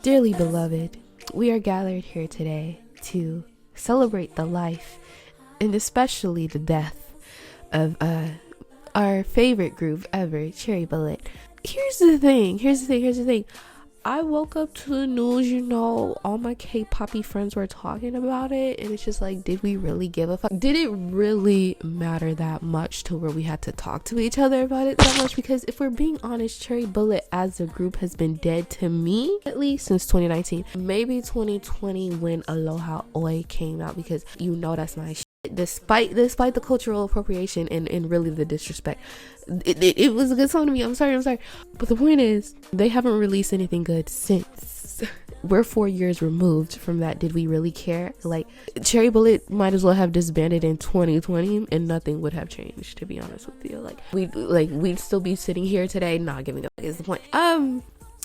Dearly beloved, we are gathered here today to celebrate the life and especially the death of our favorite group ever, Cherry Bullet. Here's the thing. I woke up to the news, all my K-poppy friends were talking about it, and it's just like, did we really give a fuck? Did it really matter that much to where we had to talk to each other about it that much? Because if we're being honest, Cherry Bullet as a group has been dead to me, at least since 2019. Maybe 2020 when Aloha Oi came out, because that's my shit. Despite the cultural appropriation and really the disrespect, it was a good song to me. I'm sorry, but the point is, they haven't released anything good since. We're 4 years removed from that. Did we really care? Like, Cherry Bullet might as well have disbanded in 2020 and nothing would have changed, to be honest with you. We'd still be sitting here today not giving a fuck is the point.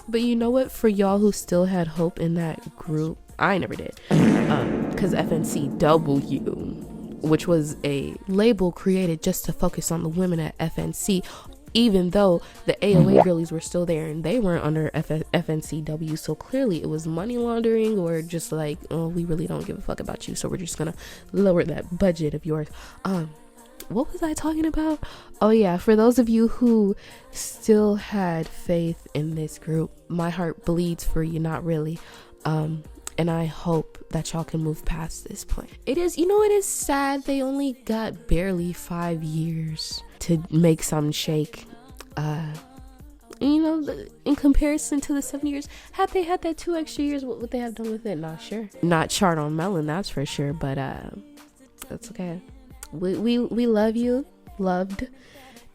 But you know what, for y'all who still had hope in that group, I never did, because FNCW, which was a label created just to focus on the women at FNC, even though the AOA girlies were still there and they weren't under FNCW. So clearly it was money laundering, or just like, oh, we really don't give a fuck about you, so we're just gonna lower that budget of yours. What was I talking about? Oh yeah, for those of you who still had faith in this group, my heart bleeds for you, not really. And I hope that y'all can move past this point. It is sad they only got barely 5 years to make something shake. In comparison to the 7 years, had they had that 2 extra years, what would they have done with it? Not sure. Not chart on melon, that's for sure, but that's okay. We love you, loved,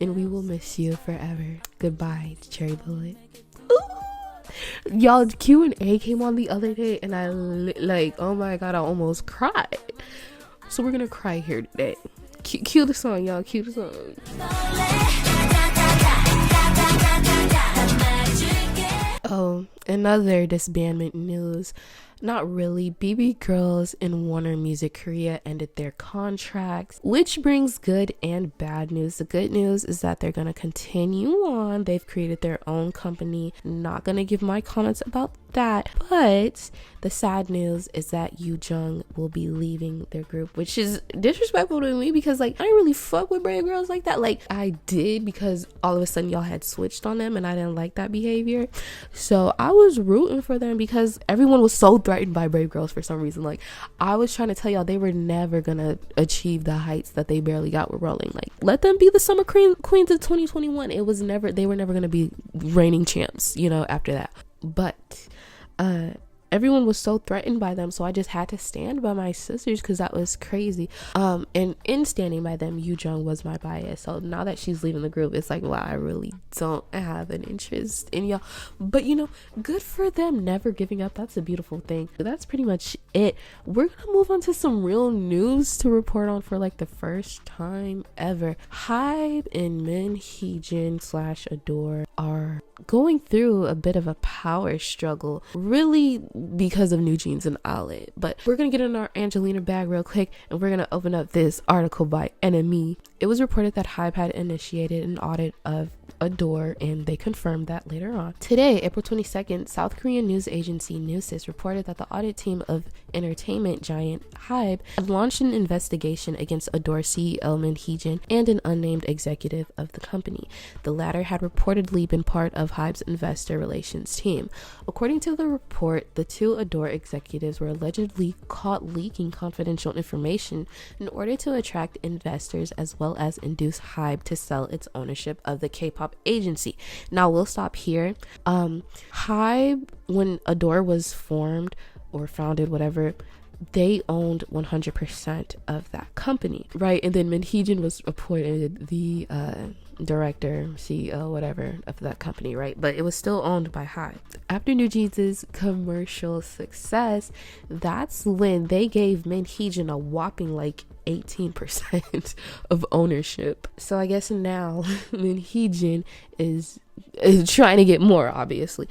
and we will miss you forever. Goodbye, Cherry Bullet. Y'all, Q&A came on the other day and I oh my god, I almost cried. So we're gonna cry here today. Cue the song, y'all. Cue the song. Oh, another disbandment news. Not really. BB Girls and Warner Music Korea ended their contracts, which brings good and bad news. The good news is that they're going to continue on. They've created their own company. Not going to give my comments about that. But the sad news is that Yujeong will be leaving their group, which is disrespectful to me, because I didn't really fuck with Brave Girls like that. I did, because all of a sudden y'all had switched on them and I didn't like that behavior. So I was rooting for them because everyone was so threatened by Brave Girls for some reason. I was trying to tell y'all, they were never gonna achieve the heights that they barely got with Rolling. Let them be the summer queens of 2021. They were never gonna be reigning champs, after that. But everyone was so threatened by them, so I just had to stand by my sisters, because that was crazy. And in standing by them, Yujeong was my bias. So now that she's leaving the group, it's wow, I really don't have an interest in y'all. But good for them, never giving up. That's a beautiful thing. That's pretty much it. We're gonna move on to some real news to report on for the first time ever. Hybe and heejin / ador are going through a bit of a power struggle, really because of New Jeans and Outlet. But we're gonna get in our Angelina bag real quick, and we're gonna open up this article by NME. It was reported that Hybe had initiated an audit of Ador, and they confirmed that later on. Today, April 22nd, South Korean news agency Newsys reported that the audit team of entertainment giant Hybe had launched an investigation against Ador CEO Min Heejin and an unnamed executive of the company. The latter had reportedly been part of Hybe's investor relations team. According to the report, the two Ador executives were allegedly caught leaking confidential information in order to attract investors, as well as induce Hybe to sell its ownership of the K-pop agency. Now we'll stop here. Hybe, when Ador was formed or founded, whatever, they owned 100% of that company, right? And then Min Heejin was appointed the director, CEO, whatever, of that company, right? But it was still owned by Hybe. After New Jeans' commercial success, that's when they gave Min Heejin a whopping 18% of ownership. So I guess now Min Heejin is trying to get more, obviously,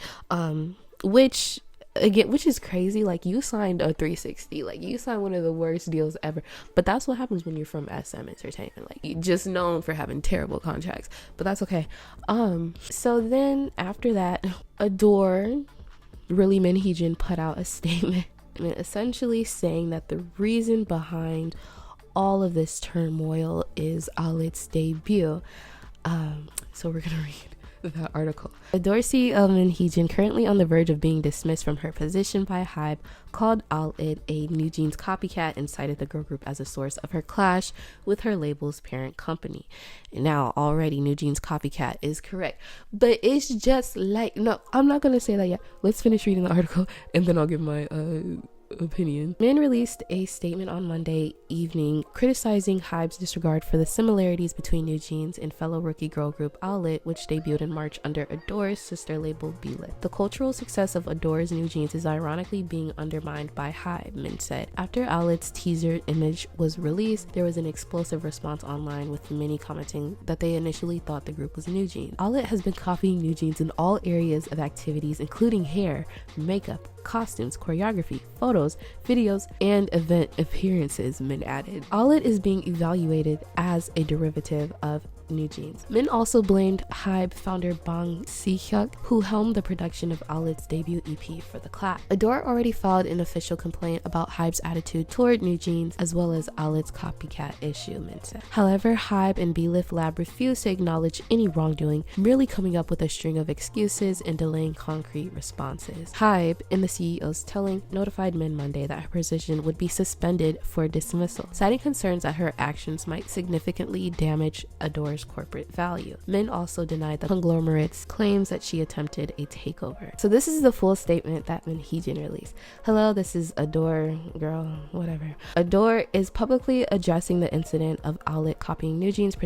which again, which is crazy. Like, you signed a 360, like you signed one of the worst deals ever, but that's what happens when you're from SM Entertainment, like you're just known for having terrible contracts, but that's okay. So then after that, Ador, really Min Heejin, put out a statement and essentially saying that the reason behind all of this turmoil is Alit's debut. So we're gonna read that article. Ador CEO Min Heejin, currently on the verge of being dismissed from her position by Hybe, called Alit a NewJeans copycat and cited the girl group as a source of her clash with her label's parent company. Now, already NewJeans copycat is correct, but it's just like, no, I'm not gonna say that yet. Let's finish reading the article and then I'll give my opinion. Min released a statement on Monday evening criticizing Hybe's disregard for the similarities between NewJeans and fellow rookie girl group Alit, which debuted in March under Ador's sister label Beelif. The cultural success of Ador's NewJeans is ironically being undermined by Hybe, Min said. After Alit's teaser image was released, there was an explosive response online, with many commenting that they initially thought the group was NewJeans. Alit has been copying NewJeans in all areas of activities, including hair, makeup, costumes, choreography, photos, videos, and event appearances, Min added. Alit is being evaluated as a derivative of NewJeans. Min also blamed Hybe founder Bang Si-hyuk, who helmed the production of Alit's debut EP for the class. Ador already filed an official complaint about Hybe's attitude toward NewJeans, as well as Alit's copycat issue, Min said. However, Hybe and Beelif Lab refused to acknowledge any wrongdoing, merely coming up with a string of excuses and delaying concrete responses. Hybe, in the CEO's telling, notified Min Monday that her position would be suspended for dismissal, citing concerns that her actions might significantly damage Ador's corporate value. Min also denied the conglomerate's claims that she attempted a takeover. So this is the full statement that Min Heejin released. Hello, this is Ador, girl, whatever. Ador is publicly addressing the incident of Alit copying NewJeans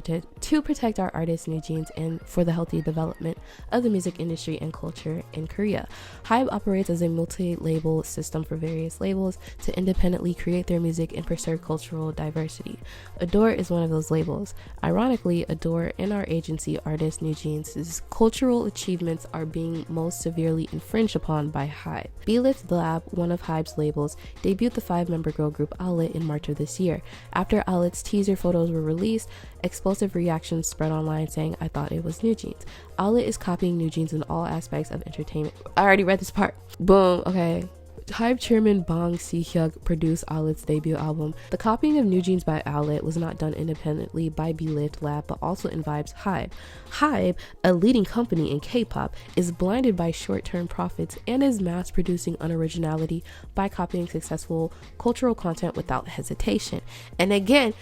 to protect our artists NewJeans and for the healthy development of the music industry and culture in Korea. Hybe operates as a multi-label system for various labels to independently create their music and preserve cultural diversity. Ador is one of those labels. Ironically, Ador and our agency artist NewJeans' cultural achievements are being most severely infringed upon by Hybe. Beelif Lab, one of Hybe's labels, debuted the 5-member girl group Alit in March of this year. After Alit's teaser photos were released, explosive reactions spread online saying, "I thought it was NewJeans." Alit is copying NewJeans in all aspects of entertainment. I already read this part. Boom, okay. Hybe chairman Bang Si-hyuk produced Alit's debut album. The copying of NewJeans by Alit was not done independently by Beelif Lab, but also involves Hybe. Hybe, a leading company in K-pop, is blinded by short-term profits and is mass-producing unoriginality by copying successful cultural content without hesitation. And again,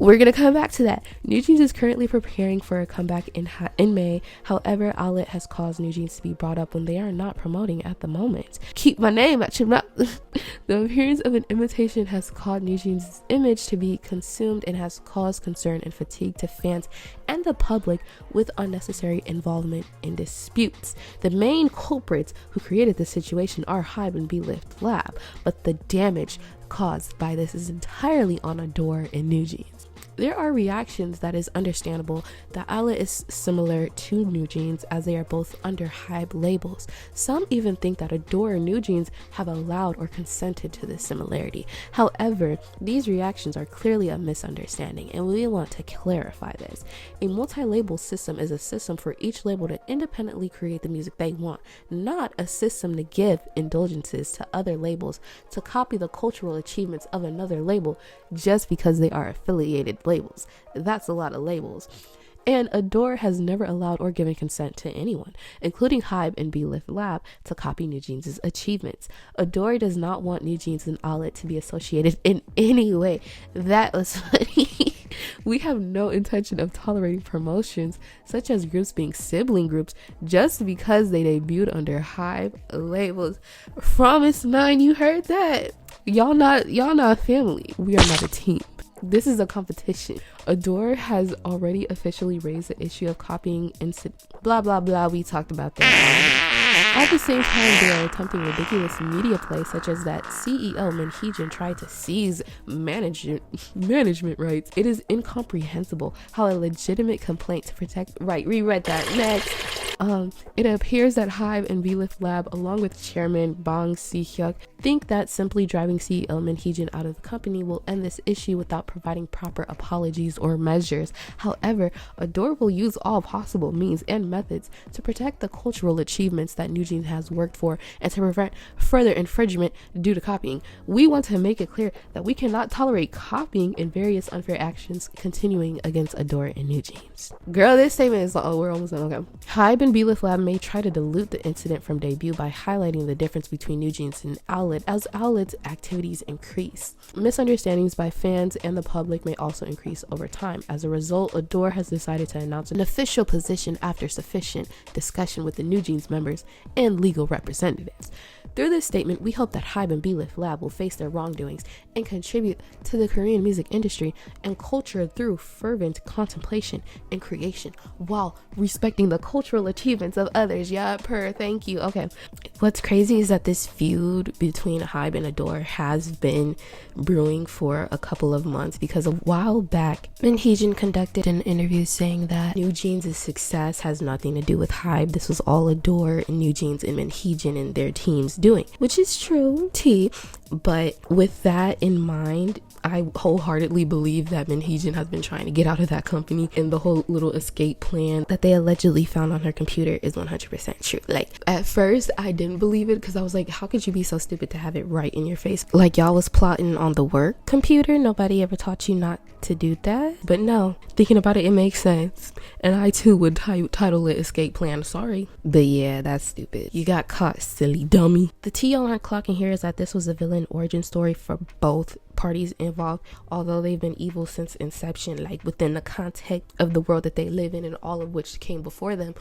we're gonna come back to that. NewJeans is currently preparing for a comeback in May. However, Alit has caused NewJeans to be brought up when they are not promoting at the moment. Keep my name at your mouth. The appearance of an imitation has caused NewJeans' image to be consumed and has caused concern and fatigue to fans and the public with unnecessary involvement in disputes. The main culprits who created this situation are Hybe and Beelif Lab, but the damage caused by this is entirely on Ador and NewJeans. There are reactions that is understandable that Alit is similar to NewJeans as they are both under Hybe labels. Some even think that Ador and NewJeans have allowed or consented to this similarity. However, these reactions are clearly a misunderstanding, and we want to clarify this. A multi-label system is a system for each label to independently create the music they want, not a system to give indulgences to other labels to copy the cultural achievements of another label just because they are affiliated labels. That's a lot of labels. And Ador has never allowed or given consent to anyone, including Hybe and Beelif Lab, to copy NewJeans' achievements. Ador does not want NewJeans and Alit to be associated in any way. That was funny. We have no intention of tolerating promotions such as groups being sibling groups just because they debuted under Hybe labels. Promise 9, you heard that? Y'all not family. We are not a team. This is a competition. Ador has already officially raised the issue of copying blah blah blah. We talked about that. At the same time, they are attempting ridiculous media play such as that CEO Min Heejin tried to seize management rights. It is incomprehensible how a legitimate complaint to protect. Right, reread that. Next. It appears that Hybe and V-Lift Lab, along with chairman Bong Si-hyuk, think that simply driving CEO Min Heejin out of the company will end this issue without providing proper apologies or measures. However, Ador will use all possible means and methods to protect the cultural achievements that NewJeans has worked for and to prevent further infringement due to copying. We want to make it clear that we cannot tolerate copying and various unfair actions continuing against Ador and NewJeans. Girl, this statement is we're almost done. Okay. Hybe and V-Lift Lab may try to dilute the incident from debut by highlighting the difference between NewJeans and Outlet as Outlet's activities increase. Misunderstandings by fans and the public may also increase over time. As a result, Ador has decided to announce an official position after sufficient discussion with the NewJeans members and legal representatives. Through this statement, we hope that Hybe and V-Lift Lab will face their wrongdoings and contribute to the Korean music industry and culture through fervent contemplation and creation while respecting the cultural achievements of others. Yeah, thank you. Okay. What's crazy is that this feud between Hybe and Ador has been brewing for a couple of months because a while back, Min Heejin conducted an interview saying that NewJeans' success has nothing to do with Hybe. This was all Ador and NewJeans and Min Heejin and their teams doing, which is true, but with that in mind, I wholeheartedly believe that Min Heejin has been trying to get out of that company, and the whole little escape plan that they allegedly found on her computer is 100% true. Like, at first I didn't believe it because I was like, how could you be so stupid to have it right in your face? Like, y'all was plotting on the work computer. Nobody ever taught you not to do that. But no, thinking about it, it makes sense, and I too would title it escape plan. Sorry, but yeah, that's stupid. You got caught, silly dummy. The tea y'all aren't clocking here is that this was a villain origin story for both parties involved, although they've been evil since inception, like within the context of the world that they live in and all of which came before them.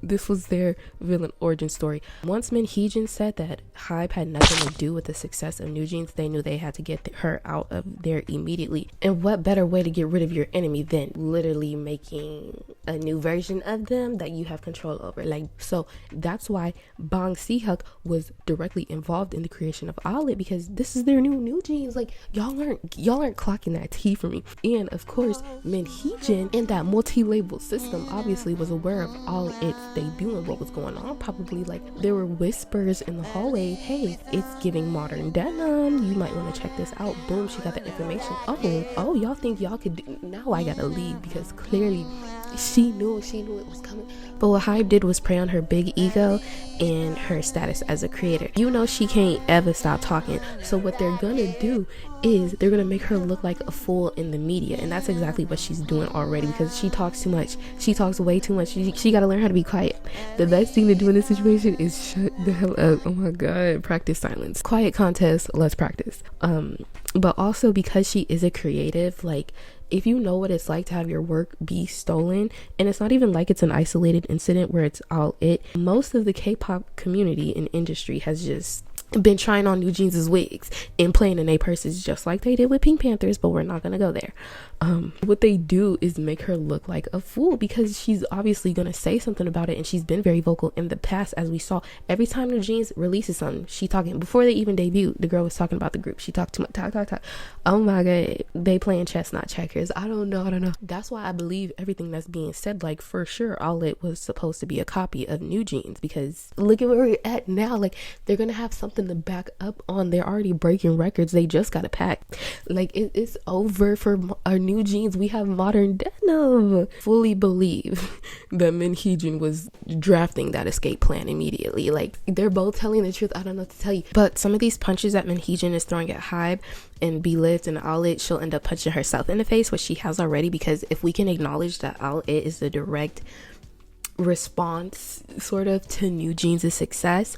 This was their villain origin story. Once Min Heejin said that Hybe had nothing to do with the success of NewJeans, they knew they had to get her out of there immediately. And what better way to get rid of your enemy than literally making a new version of them that you have control over? Like, so that's why Bong Si-hyuk was directly involved in the creation of Outlet, because this is their new NewJeans. Like, y'all aren't clocking that tea for me. And of course, Min Heejin in that multi-label system obviously was aware of all its debut and what was going on. Probably like there were whispers in the hallway, hey, it's giving modern denim, you might want to check this out. Boom, she got the information. Oh, y'all think y'all could do? Now I gotta leave because clearly she knew it was coming. But what Hybe did was prey on her big ego and her status as a creator. You know, she can't ever stop talking, so what they're gonna do is they're gonna make her look like a fool in the media, and that's exactly what she's doing already, because she talks too much. She talks way too much. She gotta learn how to be quiet. The best thing to do in this situation is shut the hell up. Oh my god, practice silence. Quiet contest, let's practice. But also because she is a creative, like, if you know what it's like to have your work be stolen, and it's not even like it's an isolated incident where it's all most of the K-pop community and industry has just been trying on NewJeans' wigs and playing in their purses just like they did with Pink Panthers, but we're not gonna go there. What they do is make her look like a fool because she's obviously gonna say something about it, and she's been very vocal in the past, as we saw. Every time NewJeans releases something, she talking. Before they even debuted, the girl was talking about the group. She talked too much, talk. Oh my god, they playing chess, not checkers. I don't know. That's why I believe everything that's being said. Like, for sure, Outlet was supposed to be a copy of NewJeans, because look at where we're at now. Like, they're gonna have something to back up on. They're already breaking records. They just got a pack. Like, it's over for our NewJeans. We have modern denim. Fully believe that Min Heejin was drafting that escape plan immediately. Like, they're both telling the truth. I don't know what to tell you. But some of these punches that Min Heejin is throwing at Hybe and B-Lift and Outlet, she'll end up punching herself in the face, which she has already, because if we can acknowledge that Outlet is the direct response sort of to NewJeans' success,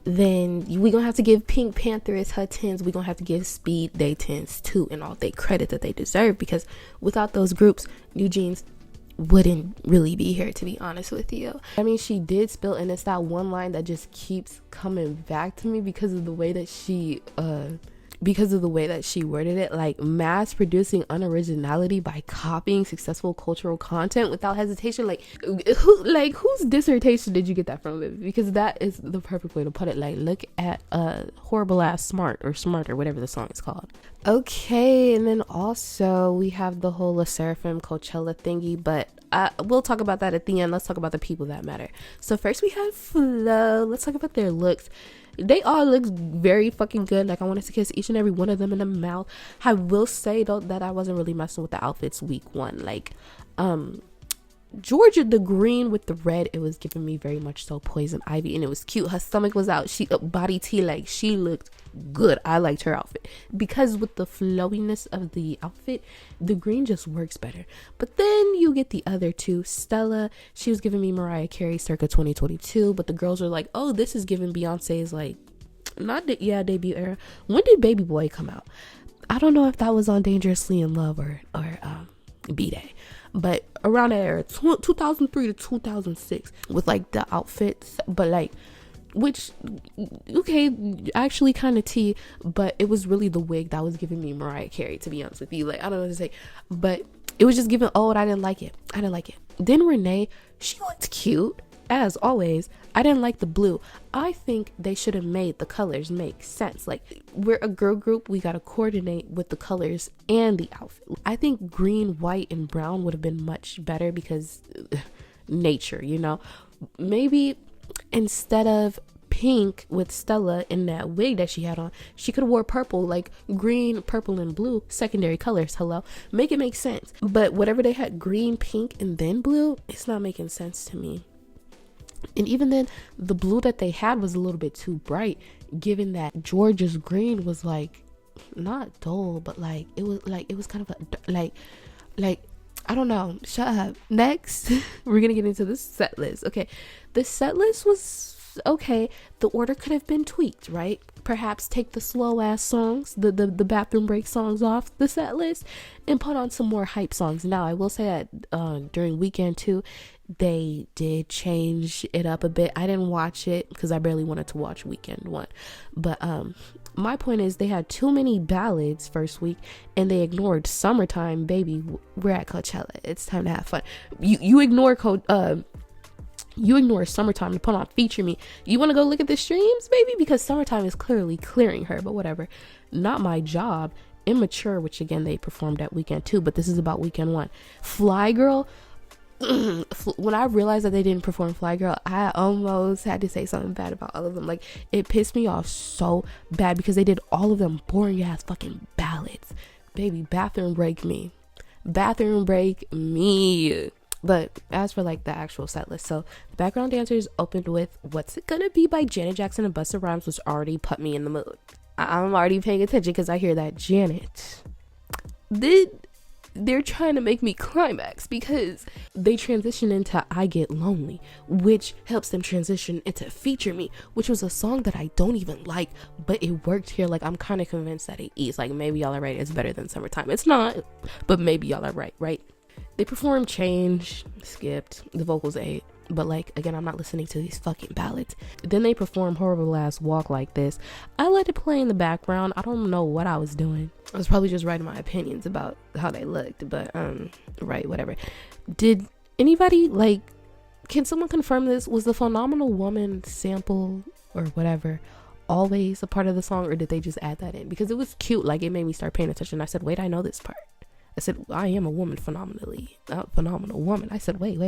then we gonna have to give Pink Panthers her 10s. We gonna have to give Speed they 10s too, and all they credit that they deserve, because without those groups, NewJeans wouldn't really be here, to be honest with you. I mean, she did spill, and it's that one line that just keeps coming back to me because of the way that she because of the way that she worded it, like mass producing unoriginality by copying successful cultural content without hesitation. Like whose dissertation did you get that from? Because that is the perfect way to put it. Like, look at horrible ass smart or whatever the song is called. Okay, and then also we have the whole sserafim Coachella thingy, but we'll talk about that at the end. Let's talk about the people that matter. So first we have Flow. Let's talk about their looks. They all look very fucking good. Like, I wanted to kiss each and every one of them in the mouth. I will say though that I wasn't really messing with the outfits week one. Like, Georgia, the green with the red, it was giving me very much so Poison Ivy, and it was cute. Her stomach was out, she body tea, like she looked good. I liked her outfit because with the flowiness of the outfit, the green just works better. But then you get the other two. Stella, she was giving me Mariah Carey circa 2022, but the girls are like, oh, this is giving Beyonce's like debut era. When did Baby Boy come out? I don't know if that was on Dangerously in Love or B-Day, but around that era, 2003 to 2006, with like the outfits, but like, which, okay, actually kind of tea, but it was really the wig that was giving me Mariah Carey, to be honest with you. Like, I don't know what to say, but it was just giving old. I didn't like it. Then Renee, she looked cute as always. I didn't like the blue. I think they should have made the colors make sense. Like, we're a girl group, we gotta coordinate with the colors and the outfit. I think green, white, and brown would have been much better because nature, you know. Maybe instead of pink with Stella in that wig that she had on, she could have wore purple, like green, purple, and blue, secondary colors. Hello, make it make sense. But whatever they had, green, pink, and then blue, it's not making sense to me. And even then, the blue that they had was a little bit too bright, given that Georgia's green was like not dull, but like it was kind of like I don't know. Shut up. Next, we're gonna get into the set list. Okay, the set list was okay. The order could have been tweaked, right? Perhaps take the slow ass songs, the bathroom break songs off the set list, and put on some more hype songs. Now, I will say that during weekend 2, they did change it up a bit. I didn't watch it because I barely wanted to watch weekend 1, but my point is they had too many ballads first week and they ignored Summertime. Baby, we're at Coachella, it's time to have fun. You ignore Summertime to put on Feature Me. You want to go look at the streams, baby, because Summertime is clearly clearing her, but whatever. Not my job. Immature, which again they performed at weekend 2, but this is about weekend 1. Fly Girl, when I realized that they didn't perform Fly Girl, I almost had to say something bad about all of them. Like, it pissed me off so bad because they did all of them boring ass fucking ballads. Baby, bathroom break me. But as for like the actual set list, so the background dancers opened with What's It Gonna Be by Janet Jackson and Busta Rhymes, which already put me in the mood. I'm already paying attention because I hear that Janet. They're trying to make me climax because they transition into I Get Lonely, which helps them transition into Feature Me, which was a song that I don't even like, but it worked here. Like, I'm kind of convinced that it is. Like, maybe y'all are right, it's better than Summertime. It's not, but maybe y'all are right? They performed Change, skipped, the vocals ate, but like, again, I'm not listening to these fucking ballads. Then they performed Horrible Ass Walk Like This. I let it play in the background. I don't know what I was doing. I was probably just writing my opinions about how they looked, but right, whatever. Did anybody, like, can someone confirm this? Was the Phenomenal Woman sample or whatever always a part of the song, or did they just add that in? Because it was cute. Like, it made me start paying attention. I said, wait, I know this part. I said, I am a woman, phenomenal woman. I said, wait.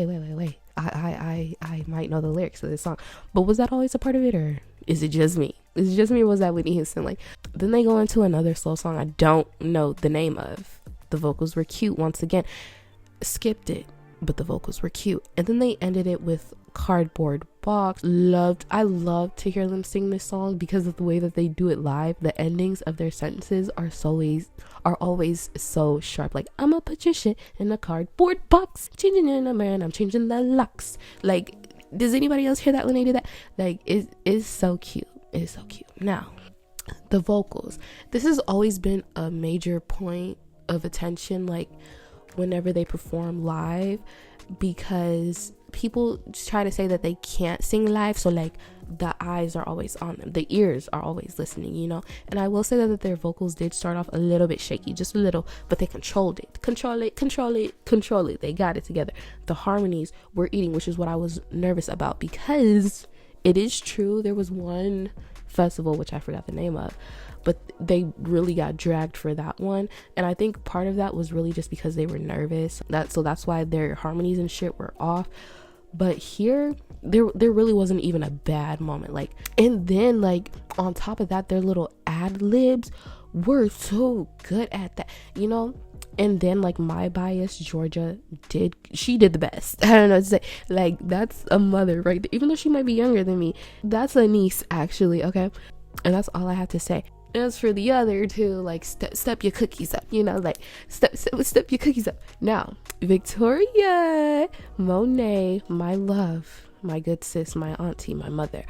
I might know the lyrics of this song. But was that always a part of it, or is it just me? Or was that Whitney Houston? Like, then they go into another slow song I don't know the name of. The vocals were cute once again. Skipped it, but the vocals were cute. And then they ended it with Cardboard Box. I love to hear them sing this song because of the way that they do it live. The endings of their sentences are always so sharp. Like, I'ma put your shit in a cardboard box, changing in a man, I'm changing the locks. Like, does anybody else hear that when they do that? Like, it's so cute. It's so cute. Now, the vocals. This has always been a major point of attention, like, whenever they perform live, because people try to say that they can't sing live, so like the eyes are always on them, the ears are always listening, you know. And I will say that their vocals did start off a little bit shaky, just a little, but they controlled it. They got it together. The harmonies were eating, which is what I was nervous about, because it is true, there was one festival which I forgot the name of, but they really got dragged for that one, and I think part of that was really just because they were nervous, that's why their harmonies and shit were off. But here there really wasn't even a bad moment, like, and then like on top of that, their little ad libs were so good at that, you know. And then like my bias, Georgia did the best. I don't know what to say, like that's a mother right there, even though she might be younger than me. That's a niece actually, okay. And that's all I have to say. As for the other two, like step your cookies up, you know, like step your cookies up. Now Victoria, Monet, my love, my good sis, my auntie, my mother,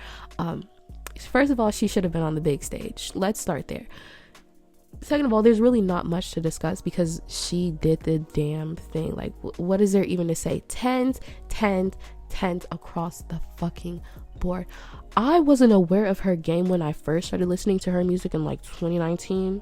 first of all, she should have been on the big stage. Let's start there. Second of all, there's really not much to discuss because she did the damn thing. Like, what is there even to say? 10s across the fucking board. I wasn't aware of her game when I first started listening to her music in like 2019.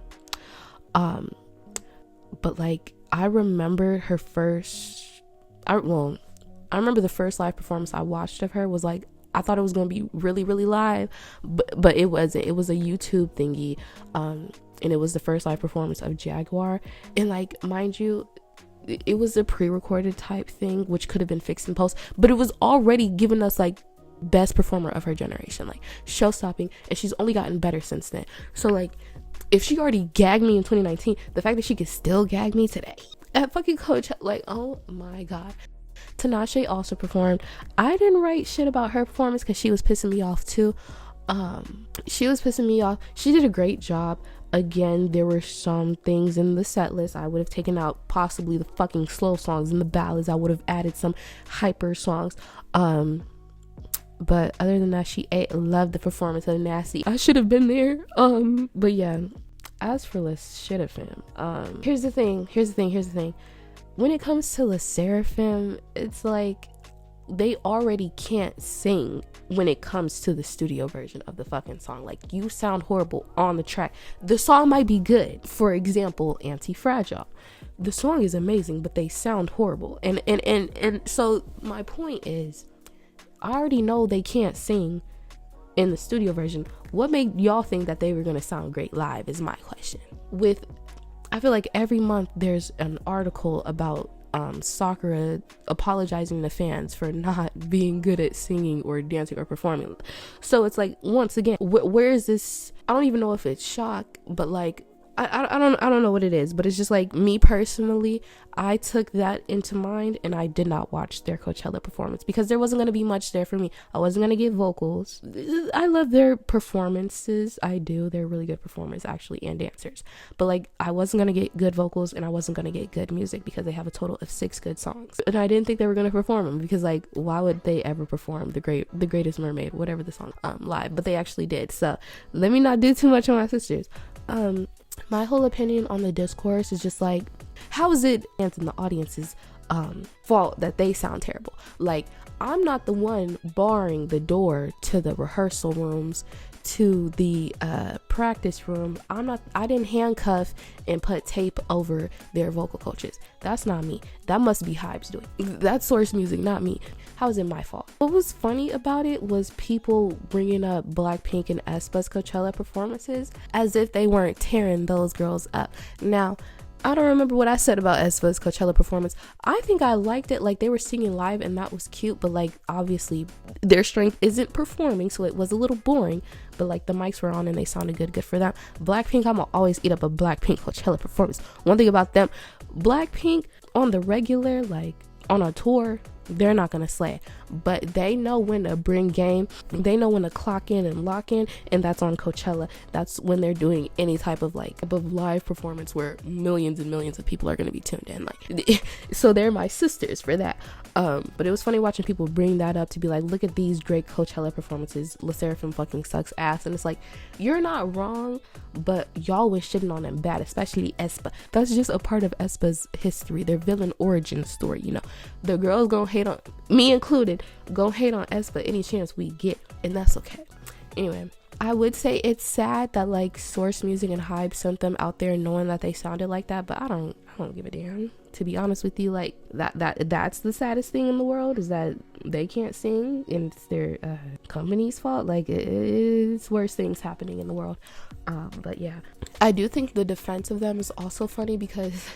But like I remember her first, I remember the first live performance I watched of her was like, I thought it was going to be really, really live, but it wasn't. It was a YouTube thingy. And it was the first live performance of Jaguar. And like, mind you, it was a pre-recorded type thing, which could have been fixed in post, but it was already giving us like best performer of her generation, like show stopping, and she's only gotten better since then. So like, if she already gagged me in 2019, the fact that she could still gag me today at fucking Coachella, like, oh my god. Tinashe also performed. I didn't write shit about her performance because she was pissing me off too. She was pissing me off. She did a great job. Again, there were some things in the set list I would have taken out, possibly the fucking slow songs and the ballads. I would have added some hyper songs. But other than that, she loved the performance of Nasty. I should have been there. But yeah, as for sserafim, here's the thing. When it comes to sserafim, it's like they already can't sing when it comes to the studio version of the fucking song. Like, you sound horrible on the track. The song might be good. For example, Anti-Fragile. The song is amazing, but they sound horrible. And so my point is, I already know they can't sing in the studio version. What made y'all think that they were going to sound great live is my question. I feel like every month there's an article about Sakura apologizing to fans for not being good at singing or dancing or performing. So it's like, once again, where is this? I don't even know if it's shock, but like, I don't know what it is, but it's just like, me personally, I took that into mind and I did not watch their Coachella performance because there wasn't going to be much there for me. I wasn't going to get vocals. I love their performances. I do. They're really good performers actually, and dancers. But like, I wasn't going to get good vocals and I wasn't going to get good music because they have a total of 6 good songs. And I didn't think they were going to perform them because like, why would they ever perform the Greatest Mermaid, whatever the song, live? But they actually did. So let me not do too much on my sisters. My whole opinion on the discourse is just like, how is it in the audience's fault that they sound terrible? Like, I'm not the one barring the door to the rehearsal rooms, to the practice room. I didn't handcuff and put tape over their vocal coaches. That's not me. That must be Hybe's doing. That's Source Music, not me. How is it my fault? What was funny about it was people bringing up Blackpink and aespa's Coachella performances as if they weren't tearing those girls up. Now, I don't remember what I said about aespa's Coachella performance. I think I liked it. Like, they were singing live and that was cute, but like, obviously their strength isn't performing, so it was a little boring, but like, the mics were on and they sounded good for them. Blackpink, I'm gonna always eat up a Blackpink Coachella performance. One thing about them, Blackpink on the regular, like on a tour, they're not gonna slay. but they know when to bring game. They know when to clock in and lock in, and that's on Coachella. That's when they're doing any type of live performance where millions and millions of people are going to be tuned in. Like, so they're my sisters for that. But it was funny watching people bring that up to be like, look at these great Coachella performances. Sserafim fucking sucks ass. And it's like, you're not wrong, but y'all was shitting on them bad, especially aespa. That's just a part of aespa's history, their villain origin story. You know, the girls gonna hate on, me included, gonna hate on aespa any chance we get, and that's okay. Anyway, I would say it's sad that like Source Music and Hybe sent them out there knowing that they sounded like that, but I don't give a damn, to be honest with you. Like that's the saddest thing in the world, is that they can't sing and it's their company's fault. Like, it's worse things happening in the world. But yeah, I do think the defense of them is also funny because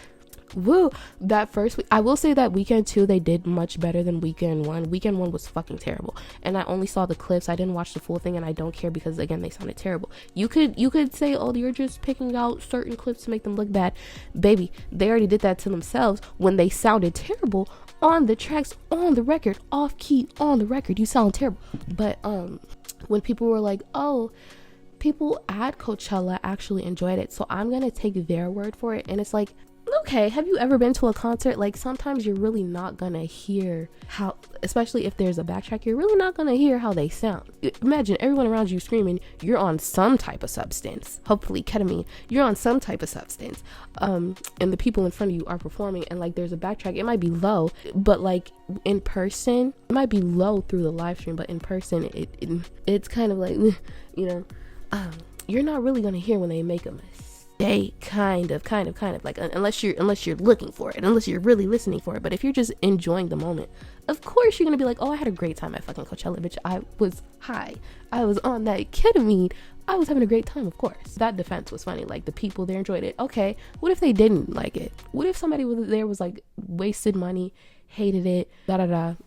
that first week, I will say that weekend 2 they did much better than weekend 1. Weekend 1 was fucking terrible, and I only saw the clips. I didn't watch the full thing, and I don't care because again, they sounded terrible. You could say, oh, you're just picking out certain clips to make them look bad. Baby, they already did that to themselves when they sounded terrible on the tracks, on the record, off key on the record. You sound terrible. But when people were like, oh, people at Coachella actually enjoyed it, so I'm gonna take their word for it. And it's like, okay, have you ever been to a concert? Like, sometimes you're really not gonna hear how, especially if there's a backtrack, you're really not gonna hear how they sound. Imagine everyone around you screaming, you're on some type of substance, hopefully ketamine, you're on some type of substance, and the people in front of you are performing, and like there's a backtrack. It might be low, but like in person, it might be low through the live stream, but in person it's kind of like, you know, you're not really gonna hear when they make a mistake. They kind of like, unless you're looking for it, unless you're really listening for it. But if you're just enjoying the moment, of course you're gonna be like, oh, I had a great time at fucking Coachella, bitch. I was high, I was on that ketamine, I was having a great time. Of course, that defense was funny. Like, the people there enjoyed it. Okay, what if they didn't like it? What if somebody was like wasted money, hated it,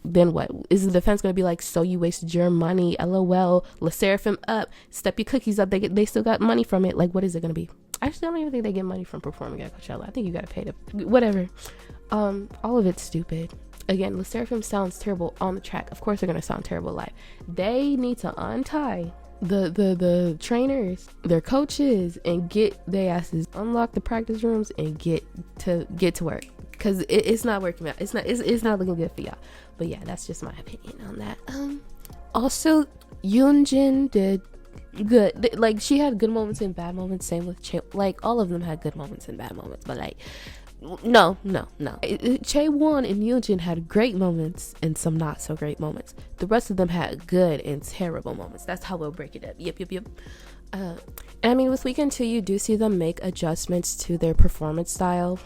then what? Is the defense gonna be like, so you wasted your money, lol, Sserafim up, step your cookies up, they still got money from it? Like, what is it gonna be? Actually, I don't even think they get money from performing at Coachella. I think you gotta pay to whatever. All of it's stupid. Again, Sserafim sounds terrible on the track. Of course they're gonna sound terrible live. They need to untie the trainers, their coaches, and get their asses, unlock the practice rooms and get to work, because it's not working out. It's not looking good for y'all. But yeah, that's just my opinion on that. Also, Yujeong did good. Like, she had good moments and bad moments. Same with like, all of them had good moments and bad moments. But like, no. Chebul and Yujeong had great moments and some not so great moments. The rest of them had good and terrible moments. That's how we'll break it up. Yep. And I mean, with weekend 2, you do see them make adjustments to their performance style.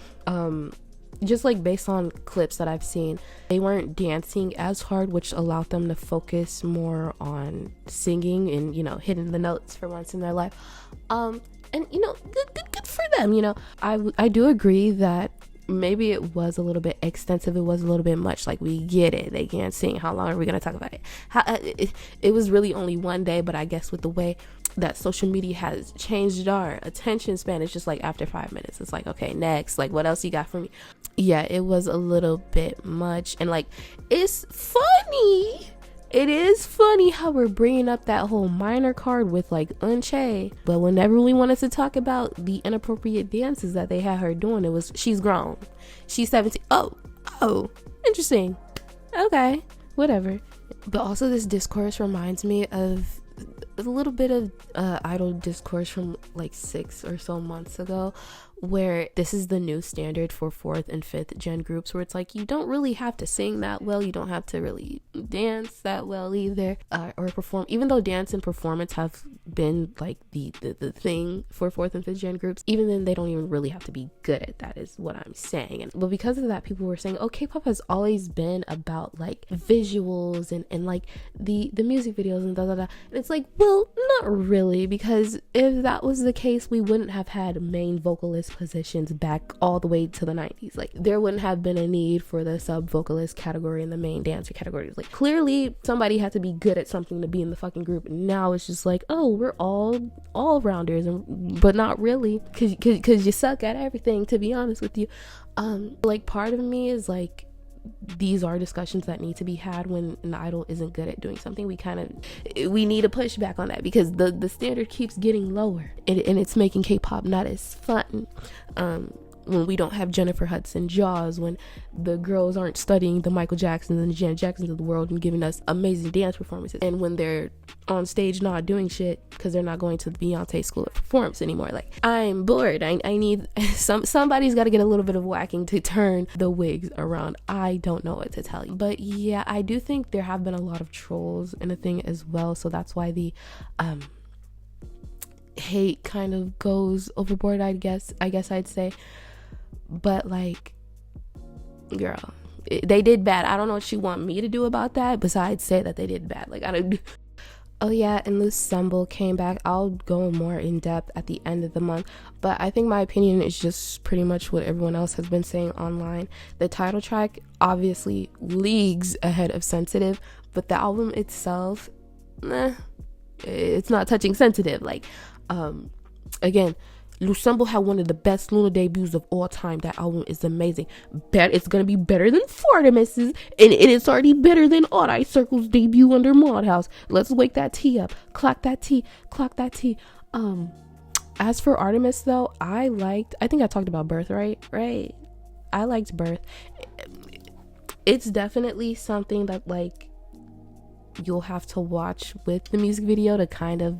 Just like based on clips that I've seen, they weren't dancing as hard, which allowed them to focus more on singing and, you know, hitting the notes for once in their life. And, you know, good for them. You know, I do agree that maybe it was a little bit extensive. It was a little bit much. Like, we get it, they can't sing. How long are we gonna talk about it? It was really only one day, but I guess with the way that social media has changed our attention span, it's just like after 5 minutes, it's like, okay, next. Like, what else you got for me? Yeah, it was a little bit much. And like, it's funny. It is funny how we're bringing up that whole minor card with like Unche, but whenever we wanted to talk about the inappropriate dances that they had her doing, it was, she's grown, she's 17. Oh, interesting. Okay, whatever. But also, this discourse reminds me of a little bit of idol discourse from like 6 or so months ago, where this is the new standard for 4th and 5th gen groups, where it's like, you don't really have to sing that well, you don't have to really dance that well either, or perform, even though dance and performance have been like the thing for 4th and 5th gen groups. Even then, they don't even really have to be good at that, is what I'm saying. But because of that, people were saying, oh, K-pop has always been about like visuals and like the music videos and and it's like, well, not really, because if that was the case, we wouldn't have had main vocalists positions back all the way to the 90s. Like, there wouldn't have been a need for the sub vocalist category and the main dancer categories. Like, clearly somebody had to be good at something to be in the fucking group. Now it's just like, oh, we're all rounders, but not really, because you suck at everything, to be honest with you. Like, part of me is like, these are discussions that need to be had when an idol isn't good at doing something. We need to push back on that, because the standard keeps getting lower, and it's making K-pop not as fun. When we don't have Jennifer Hudson Jaws, when the girls aren't studying the Michael Jacksons and the Janet Jacksons of the world and giving us amazing dance performances, and when they're on stage not doing shit because they're not going to the Beyonce School of Performance anymore. Like, I'm bored. I need somebody's got to get a little bit of whacking to turn the wigs around. I don't know what to tell you. But yeah, I do think there have been a lot of trolls in a thing as well, so that's why the hate kind of goes overboard, I guess I'd say. But like, girl, they did bad. I don't know what you want me to do about that besides say that they did bad. Like, I don't. Oh yeah, and loossemble came back. I'll go more in depth at the end of the month, but I think my opinion is just pretty much what everyone else has been saying online. The title track, obviously leagues ahead of Sensitive, but the album itself, it's not touching Sensitive. Like, again, loossemble had one of the best Luna debuts of all time. That album is amazing. It's gonna be better than artms, and it's already better than Odd Eye Circle's debut under Mod House. Let's wake that tea up. Clock that tea. As for artms though, I think I talked about Birth, right? I liked Birth. It's definitely something that, like, you'll have to watch with the music video to kind of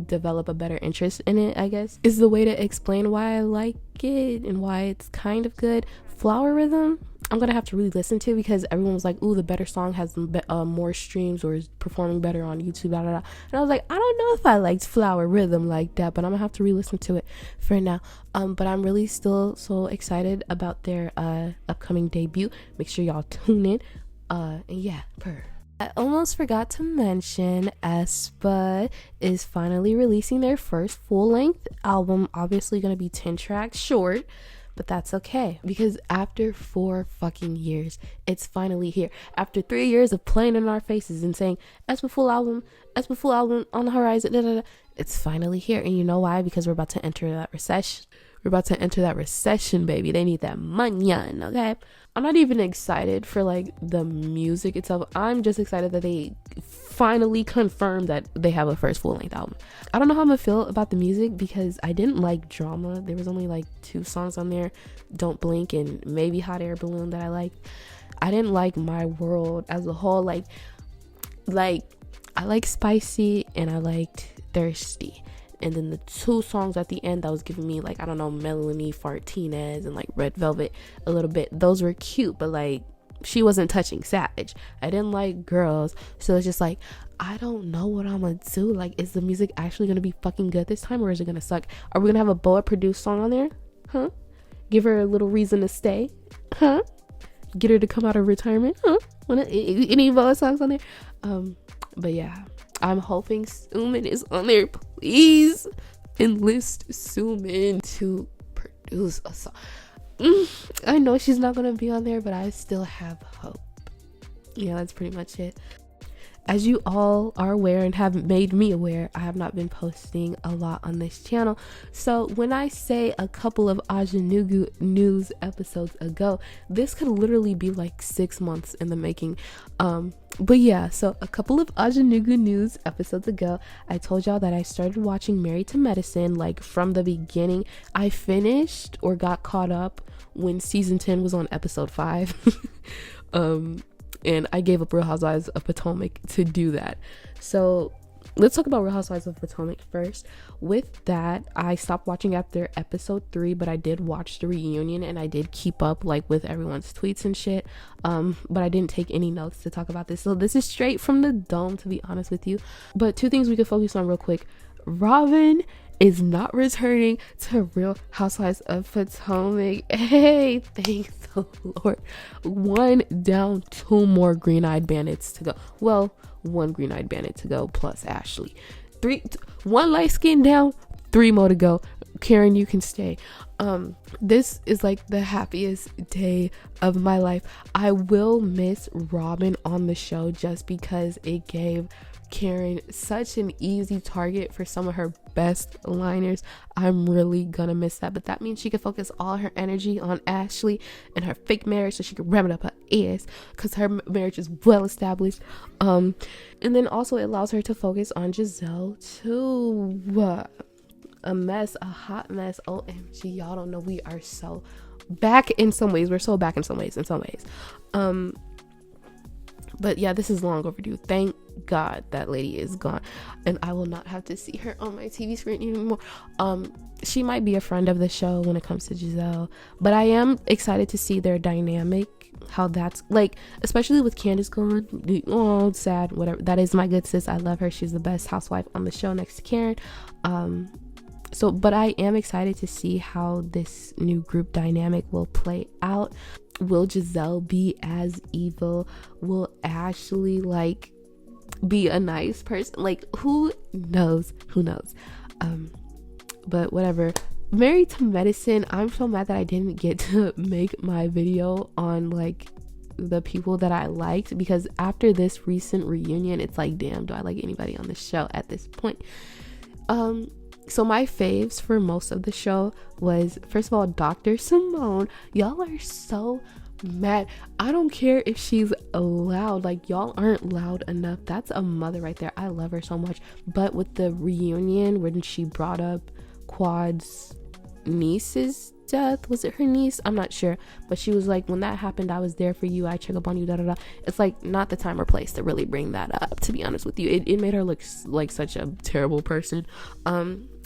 develop a better interest in it, I guess, is the way to explain why I like it and why it's kind of good. Flower Rhythm, I'm gonna have to really listen to, because everyone was like, ooh, the better song has more streams or is performing better on YouTube, blah, blah, blah. And I was like, I don't know if I liked Flower Rhythm like that, but I'm gonna have to re-listen to it for now. But I'm really still so excited about their upcoming debut. Make sure y'all tune in. And yeah, I almost forgot to mention aespa is finally releasing their first full-length album. Obviously going to be 10 tracks short, but that's okay, because after 4 fucking years, it's finally here. After 3 years of playing in our faces and saying aespa full album on the horizon, it's finally here. And you know why? Because we're about to enter that recession. Baby. They need that money, okay? I'm not even excited for like the music itself. I'm just excited that they finally confirmed that they have a first full-length album. I don't know how I'm gonna feel about the music, because I didn't like Drama. There was only like 2 songs on there, Don't Blink and maybe Hot Air Balloon, that I liked. I didn't like My World as a whole. Like I like Spicy and I liked Thirsty. And then the 2 songs at the end that was giving me, like, I don't know, Melanie Fartinez and like Red Velvet a little bit, those were cute, but like, she wasn't touching Savage. I didn't like Girls, so it's just like, I don't know what I'm gonna do. Like, is the music actually gonna be fucking good this time, or is it gonna suck? Are we gonna have a Boa produced song on there? Huh? Give her a little reason to stay? Huh? Get her to come out of retirement? Huh? Any Boa songs on there? But yeah, I'm hoping Sumin is on there. Please enlist Sumin to produce a song. I know she's not gonna be on there, but I still have hope. Yeah, that's pretty much it. As you all are aware and have made me aware, I have not been posting a lot on this channel. So when I say a couple of Ajanugu news episodes ago, this could literally be like 6 months in the making. But yeah, so a couple of Ajanugu news episodes ago, I told y'all that I started watching Married to Medicine, like, from the beginning. I finished or got caught up when season 10 was on episode 5. And I gave up Real Housewives of Potomac to do that. So let's talk about Real Housewives of Potomac first. With that, I stopped watching after episode 3, but I did watch the reunion and I did keep up, like, with everyone's tweets and shit. But I didn't take any notes to talk about this. So this is straight from the dome, to be honest with you. But 2 things we could focus on real quick. Robin is not returning to Real Housewives of Potomac. Hey, thank the Lord. 1 down, 2 more green-eyed bandits to go. Well, 1 green-eyed bandit to go plus Ashley. 1 light skin down, 3 more to go. Karen, you can stay. This is like the happiest day of my life. I will miss Robin on the show just because it gave Karen, such an easy target for some of her best liners. I'm really gonna miss that, but that means she can focus all her energy on Ashley and her fake marriage so she can ram it up her ass because her marriage is well established. And then also it allows her to focus on Giselle too. A mess, a hot mess. OMG, y'all don't know, we are so back in some ways. We're so back in some ways. But yeah, this is long overdue. Thank God that lady is gone and I will not have to see her on my TV screen anymore. She might be a friend of the show when it comes to Giselle, but I am excited to see their dynamic, how that's like, especially with Candace gone. Oh, sad, whatever. That is my good sis. I love her. She's the best housewife on the show next to Karen. But I am excited to see how this new group dynamic will play out. Will Giselle be as evil? Will Ashley like be a nice person? Like, who knows? But whatever. Married to Medicine, I'm so mad that I didn't get to make my video on like the people that I liked, because after this recent reunion, it's like, damn, do I like anybody on the show at this point? So my faves for most of the show was, first of all, Dr. Simone. Y'all are so mad. I don't care if she's loud. Like, y'all aren't loud enough. That's a mother right there. I love her so much. But with the reunion, when she brought up Quad's niece's death, was it her niece? I'm not sure. But she was like, when that happened, I was there for you. I check up on you, da da da. It's like not the time or place to really bring that up, to be honest with you. It made her look like such a terrible person.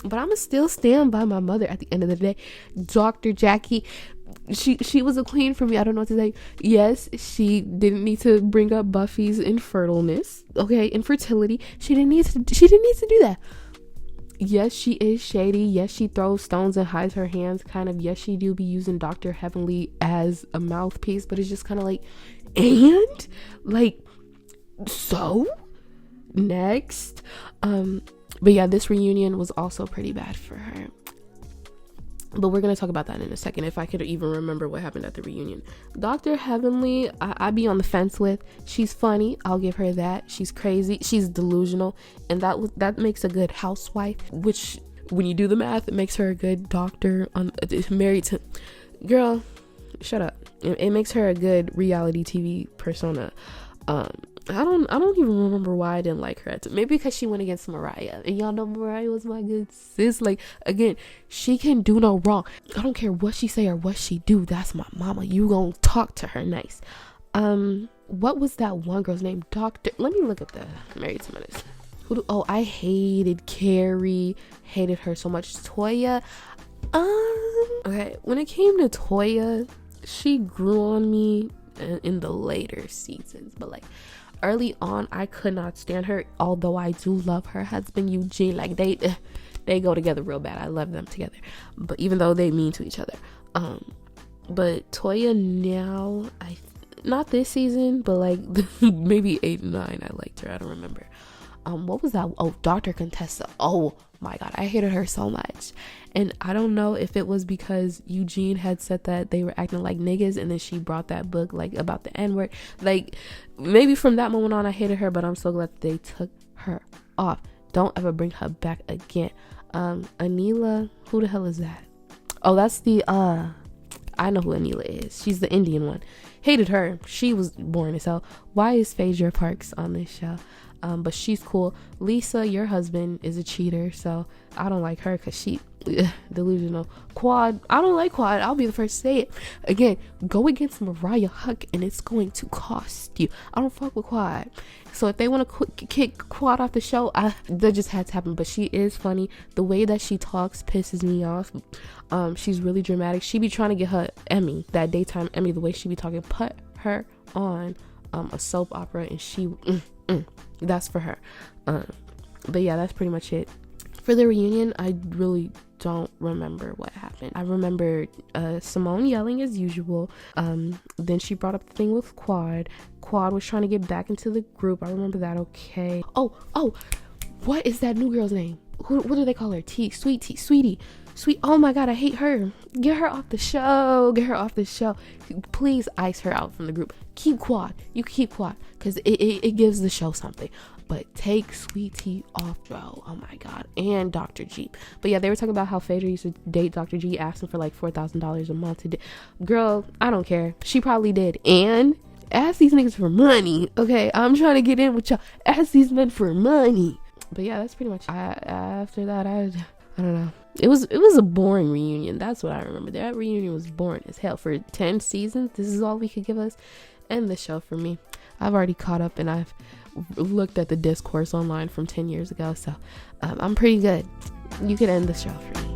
But I'ma still stand by my mother at the end of the day. Dr. Jackie, she was a queen for me. I don't know what to say. Yes, she didn't need to bring up Buffy's infertileness, okay, infertility. She didn't need to do that. Yes, she is shady. Yes, she throws stones and hides her hands, kind of. Yes, she do be using Dr. Heavenly as a mouthpiece, but it's just kind of like, and like, so next. But yeah, this reunion was also pretty bad for her. But we're going to talk about that in a second, if I could even remember what happened at the reunion. Dr. Heavenly, I be on the fence with. She's funny. I'll give her that. She's crazy. She's delusional. And that makes a good housewife, which when you do the math, it makes her a good doctor married to... Girl, shut up. It makes her a good reality TV persona. I don't even remember why I didn't like her. Maybe because she went against Mariah, and y'all know Mariah was my good sis. Like, again, she can do no wrong. I don't care what she say or what she do. That's my mama. You gonna talk to her nice. What was that one girl's name? Let me look at the Married to Medicine. I hated Carrie. Hated her so much. Toya. Okay, when it came to Toya, she grew on me in the later seasons, but like, early on, I could not stand her, although I do love her husband Eugene. Like, they go together real bad. I love them together, but even though they mean to each other. But Toya now, not this season, but like maybe 8 and 9, I liked her. I don't remember. What was that? Dr. Contessa. Oh my God, I hated her so much. And I don't know if it was because Eugene had said that they were acting like niggas, and then she brought that book like about the N-word. Like, maybe from that moment on I hated her, but I'm so glad that they took her off. Don't ever bring her back again. Anila, who the hell is that? Oh, that's the I know who Anila is. She's the Indian one. Hated her. She was boring as hell. Why is Phaedra Parks on this show? But she's cool. Lisa, your husband, is a cheater, so I don't like her because she delusional. Quad, I don't like Quad. I'll be the first to say it. Again, go against Mariah Huck and it's going to cost you. I don't fuck with Quad. So if they want to kick Quad off the show, that just had to happen. But she is funny. The way that she talks pisses me off. She's really dramatic. She be trying to get her Emmy, that daytime Emmy. The way she be talking, put her on a soap opera, and she that's for her. But yeah, that's pretty much it for the reunion. I really don't remember what happened. I remember Simone yelling as usual. Then she brought up the thing with Quad was trying to get back into the group. I remember that. Okay. Oh, what is that new girl's name? What do they call her? Sweetie. Oh my God, I hate her. Get her off the show. Please ice her out from the group. Keep Quad. You keep Quad because it gives the show something. but take Sweet Tea off, bro. Oh my god. And Dr. G. But yeah, they were talking about how Phaedra used to date Dr. G, asking for like $4,000 a month to girl, I don't care. She probably did. And ask these niggas for money. Okay, I'm trying to get in with y'all. Ask these men for money. But yeah, that's pretty much after that. I don't know. It was a boring reunion. That's what I remember. That reunion was boring as hell. For 10 seasons, this is all we could give us. End the show for me. I've already caught up and I've looked at the discourse online from 10 years ago. So I'm pretty good. You could end the show for me.